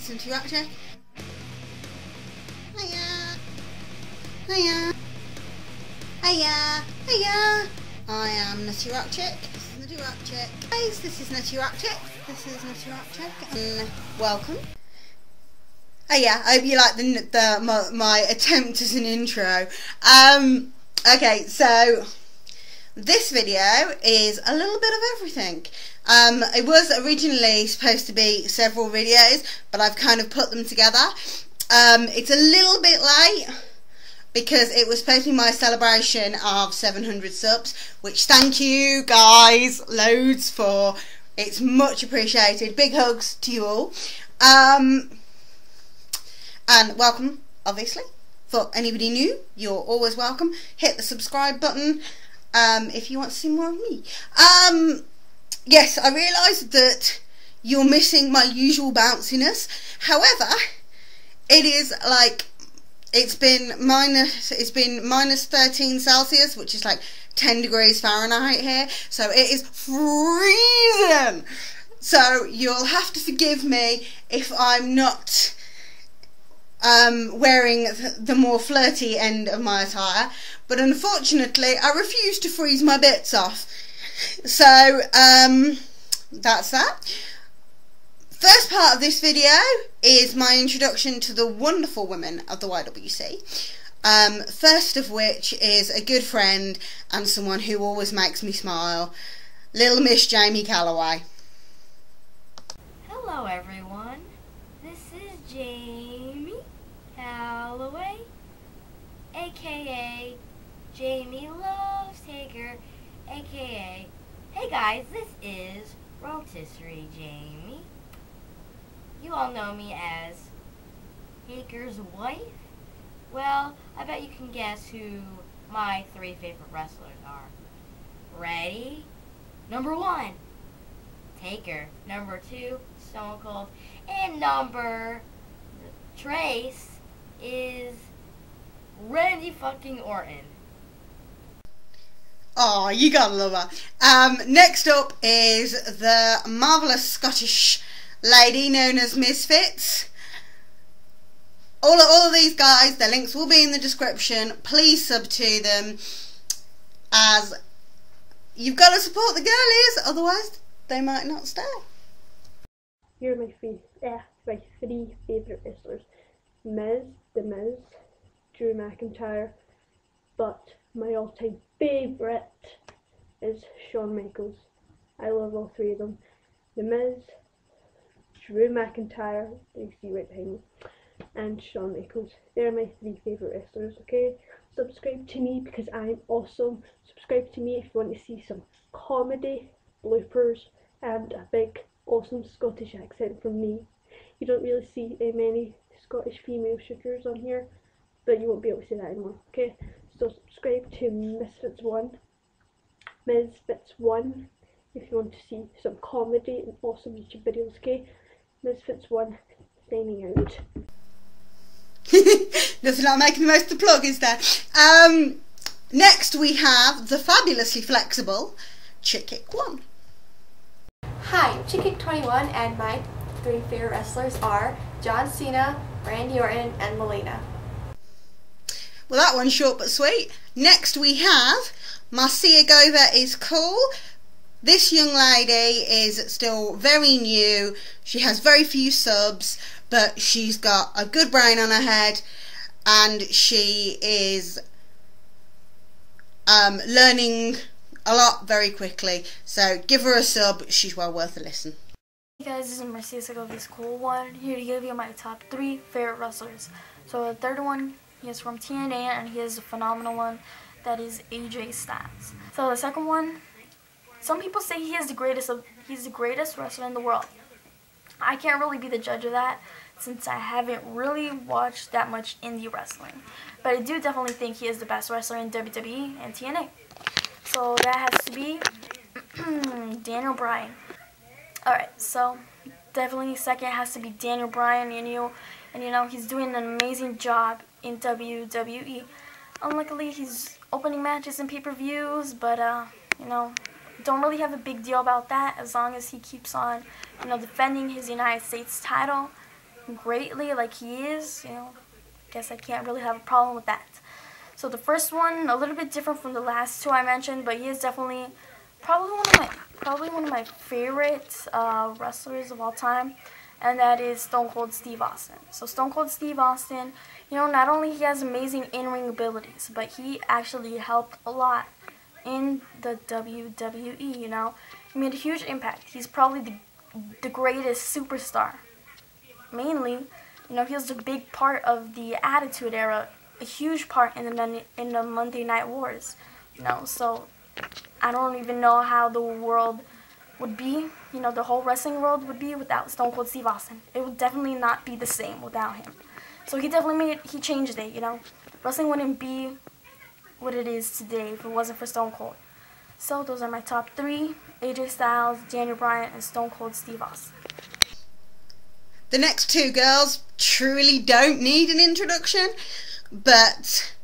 this is Shoutouts. Hiya. Hiya. Hiya. Hiya. I am Shoutouts. This is Shoutouts. Guys, this is Shoutouts. This is Shoutouts. And welcome. Oh yeah, I hope you like my attempt as an intro. Okay, so this video is a little bit of everything. It was originally supposed to be several videos, but I've kind of put them together. It's a little bit late because it was supposed to be my celebration of 700 subs, which thank you guys loads for. It's much appreciated. Big hugs to you all. And welcome, obviously. For anybody new, you're always welcome. Hit the subscribe button if you want to see more of me. Yes, I realised that you're missing my usual bounciness. However, it is like it's been minus 13 Celsius, which is like 10 degrees Fahrenheit here. So it is freezing. So you'll have to forgive me if I'm not wearing the more flirty end of my attire, but unfortunately I refuse to freeze my bits off. So that's that. First part of this video is my introduction to the wonderful women of the YWC. First of which is a good friend and someone who always makes me smile, Little Miss Jamie Calloway. Hello everyone, this is Jamie Calloway, aka Jamie Loves Taker, aka hey guys, this is Rotisserie Jamie. You all know me as Taker's wife. Well, I bet you can guess who my 3 favorite wrestlers are. Ready? Number 1, Taker. Number 2, Stone Cold. And number Trace is Randy fucking Orton. Oh, you gotta love her. Next up is the marvellous Scottish lady known as Misfits. All of these guys, their links will be in the description. Please sub to them, as you've got to support the girlies, otherwise they might not stay. Here are my 3 favourite wrestlers. The Miz, Drew McIntyre, but my all-time favourite is Shawn Michaels. I love all 3 of them. The Miz, Drew McIntyre, you see right behind me, and Shawn Michaels. They're my 3 favourite wrestlers, okay? Subscribe to me because I'm awesome. Subscribe to me if you want to see some comedy, bloopers, and a big, awesome Scottish accent from me. You don't really see many Scottish female shooters on here, but you won't be able to see that anymore, okay? So subscribe to Misfits1 if you want to see some comedy and awesome YouTube videos, okay? Misfits1 signing out. Nothing like making the most of the plug, is there? Next we have the fabulously flexible Chick-Kick1. Hi, I'm Chick-Kick21 and my 3 favorite wrestlers are John Cena, Randy Orton, and Melina. Well, that one's short but sweet. Next we have Marcia Gova is cool. This young lady is still very new. She has very few subs, but she's got a good brain on her head, and she is learning a lot very quickly. So give her a sub. She's well worth a listen. Hey guys, this is Marcia Gova is cool one, here to give you my top 3 favorite wrestlers. So the third one, he is from TNA, and he is a phenomenal one. That is AJ Styles. So the second one, some people say he's the greatest wrestler in the world. I can't really be the judge of that since I haven't really watched that much indie wrestling. But I do definitely think he is the best wrestler in WWE and TNA. So that has to be Daniel Bryan. Alright, so definitely second has to be Daniel Bryan, and you know he's doing an amazing job in WWE. Unluckily, he's opening matches and pay-per-views, but you know, don't really have a big deal about that as long as he keeps on, you know, defending his United States title. greatly like he is, I guess I can't really have a problem with that. So the first one, a little bit different from the last two I mentioned, but he is definitely probably one of my favorite wrestlers of all time, and that is Stone Cold Steve Austin. So Stone Cold Steve Austin, not only he has amazing in-ring abilities, but he actually helped a lot in the WWE, He made a huge impact. He's probably the greatest superstar. Mainly, he was a big part of the Attitude Era, a huge part in the Monday Night Wars, so I don't even know how the world would be, the whole wrestling world would be without Stone Cold Steve Austin. It would definitely not be the same without him. So he changed it, Wrestling wouldn't be what it is today if it wasn't for Stone Cold. So those are my top 3, AJ Styles, Daniel Bryan, and Stone Cold Steve Austin. The next 2 girls truly don't need an introduction, but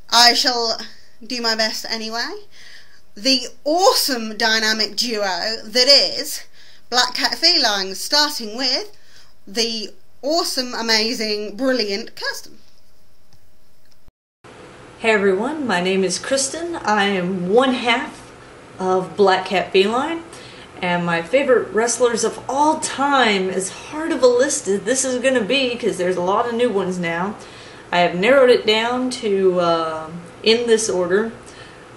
I shall do my best anyway. The awesome dynamic duo that is Black Cat Feline, starting with the awesome, amazing, brilliant Kirsten. Hey everyone, my name is Kristen. I am one half of Black Cat Feline, and my favorite wrestlers of all time, as hard of a list as this is going to be, because there's a lot of new ones now, I have narrowed it down to, in this order,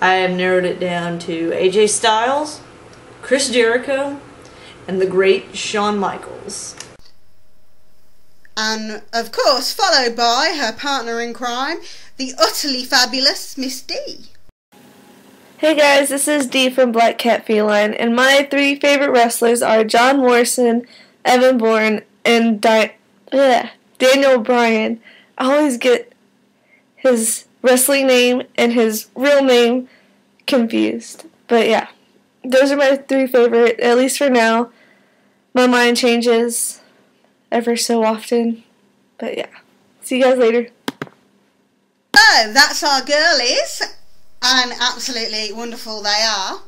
I have narrowed it down to AJ Styles, Chris Jericho, and the great Shawn Michaels. And, of course, followed by her partner in crime, the utterly fabulous Miss D. Hey guys, this is Dee from Black Cat Feline, and my 3 favorite wrestlers are John Morrison, Evan Bourne, and Daniel Bryan. I always get his wrestling name and his real name confused. But yeah, those are my 3 favorite, at least for now. My mind changes ever so often. But yeah, see you guys later. So, that's our girlies, and absolutely wonderful they are.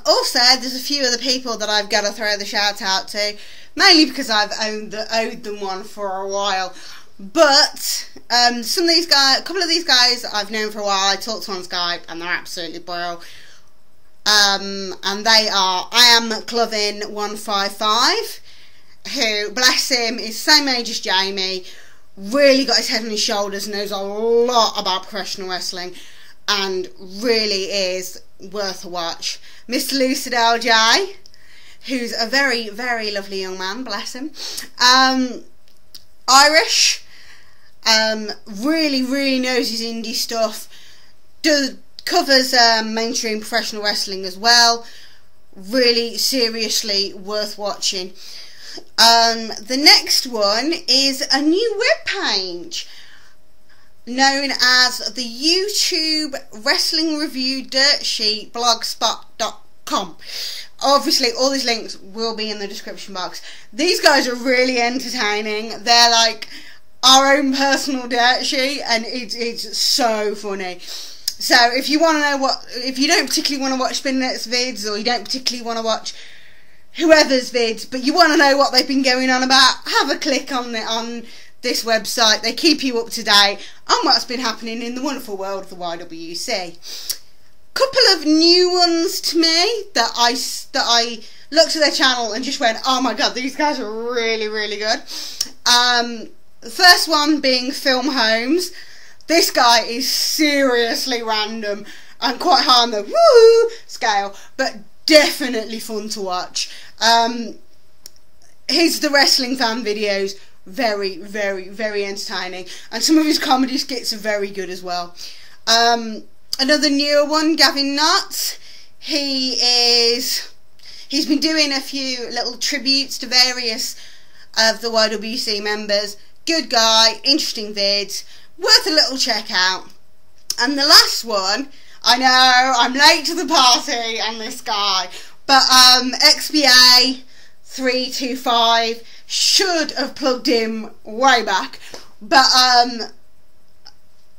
Also, there's a few other people that I've got to throw the shout out to, mainly because I've owed them one for a while. But some of these guys, a couple of these guys I've known for a while. I talked to on Skype, and they're absolutely brilliant. And they are I Am McLovin 155, who, bless him, is the same age as Jamie. Really got his head on his shoulders, knows a lot about professional wrestling, and really is worth a watch. Mr. Lucid LJ, who's a very, very lovely young man, bless him. Irish, really, really knows his indie stuff, covers mainstream professional wrestling as well. Really, seriously worth watching. The next one is a new webpage known as the YouTube Wrestling Review Dirt Sheet blogspot.com. Obviously, all these links will be in the description box. These guys are really entertaining. They're like our own personal dirt sheet, and it's so funny. So if you want to know if you don't particularly want to watch Spinlet's vids, or you don't particularly want to watch whoever's vids, but you want to know what they've been going on about, have a click on this website. They keep you up to date on what's been happening in the wonderful world of the YWC. Couple of new ones to me that I looked at their channel and just went, oh my god, these guys are really, really good. The first one being Film Holmes. This guy is seriously random and quite high on the woo scale, but definitely fun to watch. His The Wrestling Fan videos, very, very, very entertaining, and some of his comedy skits are very good as well. Another newer one, Gavin Knott. He's been doing a few little tributes to various of the YWC members. Good guy, interesting vids, worth a little check out. And the last one, I know I'm late to the party on this guy, but XBA 325 should have plugged him way back, but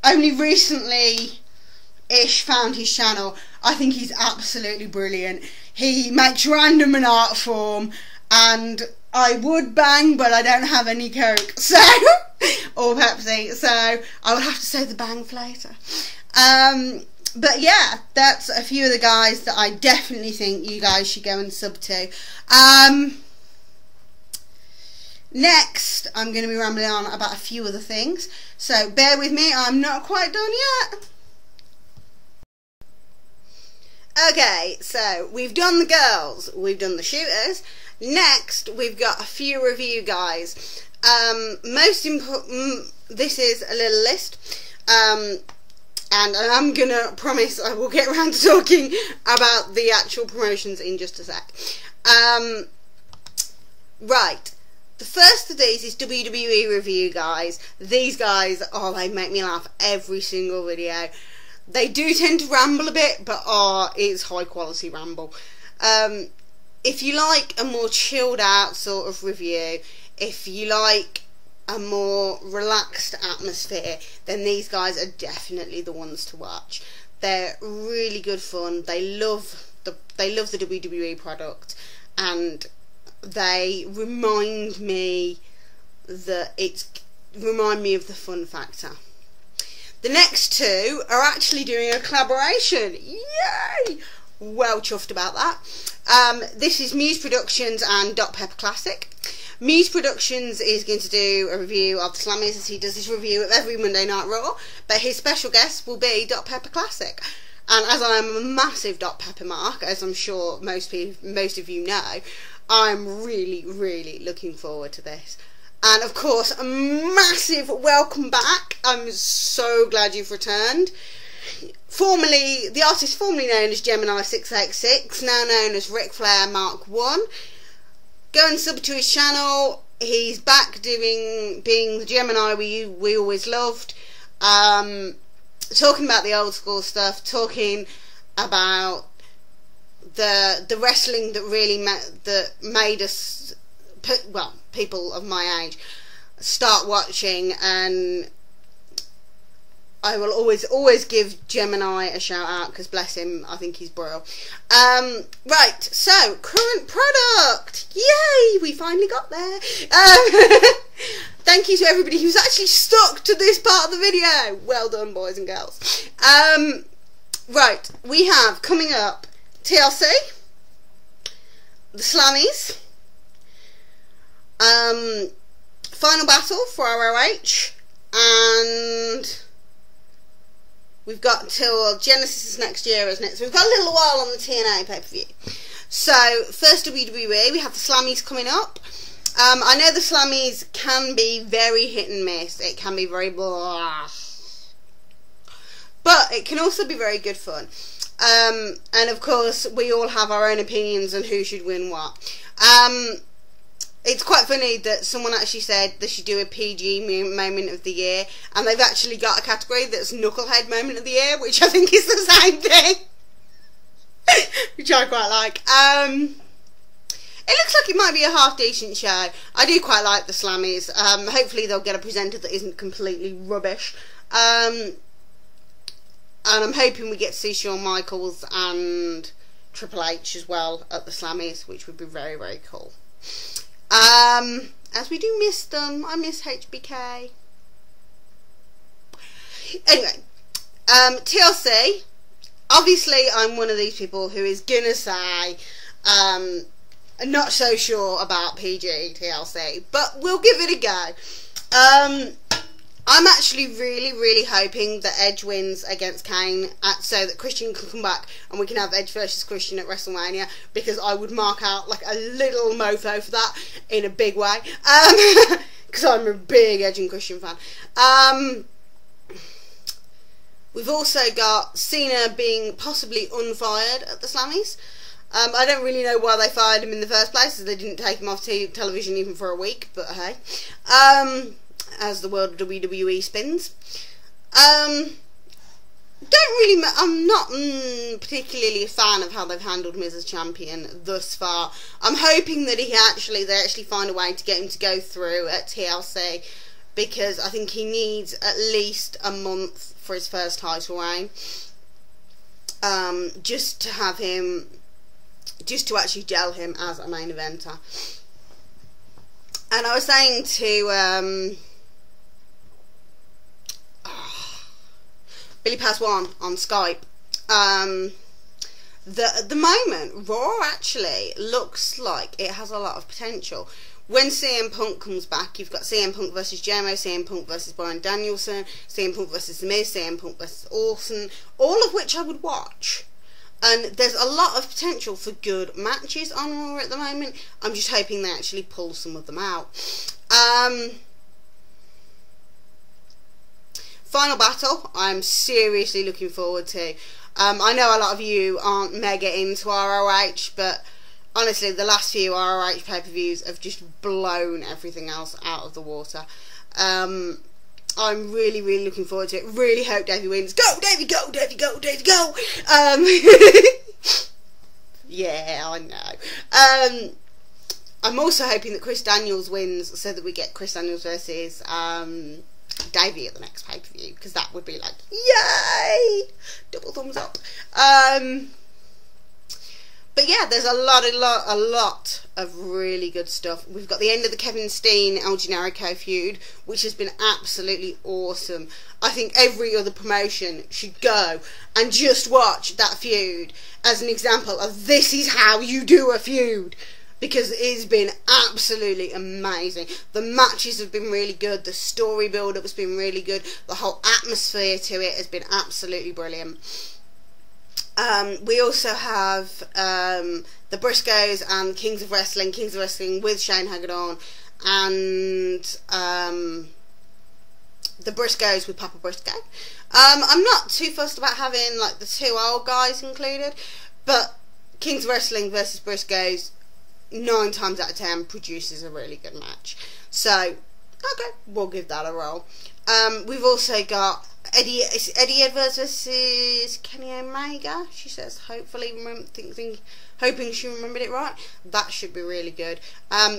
only recently-ish found his channel. I think he's absolutely brilliant. He makes random and art form, and I would bang, but I don't have any Coke, so or Pepsi, so I would have to save the bang for later. But yeah, that's a few of the guys that I definitely think you guys should go and sub to. Next, I'm going to be rambling on about a few other things, so bear with me, I'm not quite done yet. Okay, so we've done the girls, we've done the shooters. Next, we've got a few review guys. Most important, this is a little list, and I'm gonna promise I will get around to talking about the actual promotions in just a sec. Right, the first of these is WWE review guys. These guys, oh, they make me laugh every single video. They do tend to ramble a bit, but it's high quality ramble. If you like a more chilled out sort of review, if you like a more relaxed atmosphere, then these guys are definitely the ones to watch. They're really good fun. They love the WWE product, and they remind me of the fun factor. The next two are actually doing a collaboration. Yay! Well chuffed about that. This is Muse Productions and Dot Pepper Classic. Muse Productions is going to do a review of the Slammies, as he does his review of every Monday Night Raw, but his special guest will be Dot Pepper Classic. And as I'm a massive Dot Pepper mark, as I'm sure most of you know, I'm really, really looking forward to this. And of course, a massive welcome back. I'm so glad you've returned. The artist formerly known as Gemini 686, now known as Ric Flair Mark 1. Go and sub to his channel. He's back being the Gemini we always loved. Talking about the old school stuff, talking about the wrestling that really made us, well, people of my age, start watching. And I will always give Gemini a shout out, because bless him, I think he's brilliant. Right, so current product, yay, we finally got there. Thank you to everybody who's actually stuck to this part of the video. Well done, boys and girls. Right, we have coming up TLC, the Slammies, Final Battle for ROH, and we've got until Genesis next year, isn't it? So we've got a little while on the TNA pay-per-view. So, first WWE, we have the Slammies coming up. I know the Slammies can be very hit and miss. It can be very blah. But it can also be very good fun. And of course, we all have our own opinions on who should win what. It's quite funny that someone actually said they should do a PG moment of the year, and they've actually got a category that's Knucklehead moment of the year, which I think is the same thing. Which I quite like. It looks like it might be a half decent show. I do quite like the Slammies. Hopefully they'll get a presenter that isn't completely rubbish. And I'm hoping we get to see Shawn Michaels and Triple H as well at the Slammies, which would be very, very cool. As we do miss them. I miss HBK. Anyway, TLC. Obviously, I'm one of these people who is gonna say, not so sure about PG TLC, but we'll give it a go. I'm actually really, really hoping that Edge wins against Kane, so that Christian can come back and we can have Edge versus Christian at WrestleMania, because I would mark out like a little mofo for that in a big way, because I'm a big Edge and Christian fan. We've also got Cena being possibly unfired at the Slammies. I don't really know why they fired him in the first place, as they didn't take him off television even for a week, but hey. As the world of WWE spins. I'm not particularly a fan of how they've handled him as a champion thus far. I'm hoping that they actually find a way to get him to go through at TLC, because I think he needs at least a month for his first title reign. Just to actually gel him as a main eventer. And I was saying to Billy Pass One on Skype that at the moment Raw actually looks like it has a lot of potential. When CM Punk comes back, you've got CM Punk versus JMO, CM Punk versus Bryan Danielson, CM Punk versus The Miz, CM Punk versus Orton, all of which I would watch. And there's a lot of potential for good matches on Raw at the moment. I'm just hoping they actually pull some of them out. Final Battle, I'm seriously looking forward to. I know a lot of you aren't mega into ROH, but honestly, the last few ROH pay-per-views have just blown everything else out of the water. I'm really, really looking forward to it. Really hope Davey wins. Go, Davey, go, Davey, go, Davey, go! Yeah, I know. I'm also hoping that Chris Daniels wins so that we get Chris Daniels versus Davey at the next pay-per-view, because that would be like, yay! Double thumbs up. But yeah, there's a lot of really good stuff. We've got the end of the Kevin Steen El Generico feud, which has been absolutely awesome. I think every other promotion should go and just watch that feud as an example of this is how you do a feud, because it's been absolutely amazing. The matches have been really good, the story build-up has been really good, the whole atmosphere to it has been absolutely brilliant. We also have the Briscoes and Kings of Wrestling with Shane Hagedorn, and the Briscoes with Papa Briscoe. I'm not too fussed about having like the two old guys included, but Kings of Wrestling versus Briscoes 9 times out of 10 produces a really good match. So, okay, we'll give that a roll. We've also got Eddie Edwards versus Kenny Omega. She says, hopefully, hoping she remembered it right. That should be really good.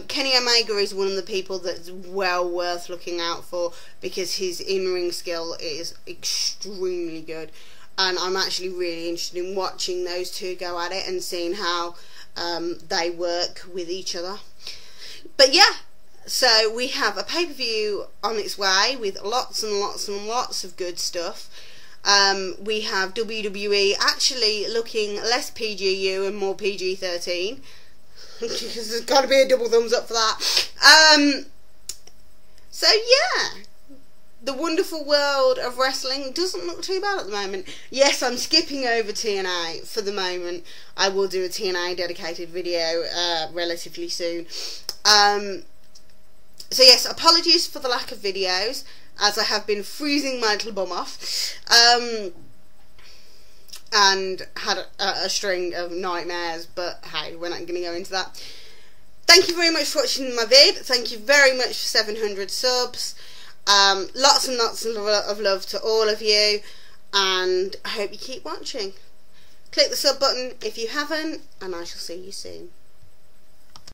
Kenny Omega is one of the people that's well worth looking out for, because his in-ring skill is extremely good. And I'm actually really interested in watching those two go at it and seeing how they work with each other. But yeah, so we have a pay-per-view on its way with lots and lots and lots of good stuff. We have WWE actually looking less PGU and more PG-13. There's got to be a double thumbs up for that. So yeah, the wonderful world of wrestling doesn't look too bad at the moment. Yes, I'm skipping over TNA for the moment. I will do a TNA dedicated video relatively soon. So yes, apologies for the lack of videos, as I have been freezing my little bum off, and had a string of nightmares, but hey, we're not going to go into that. Thank you very much for watching my vid. Thank you very much for 700 subs. Lots and lots of love to all of you, and I hope you keep watching. Click the sub button if you haven't, and I shall see you soon.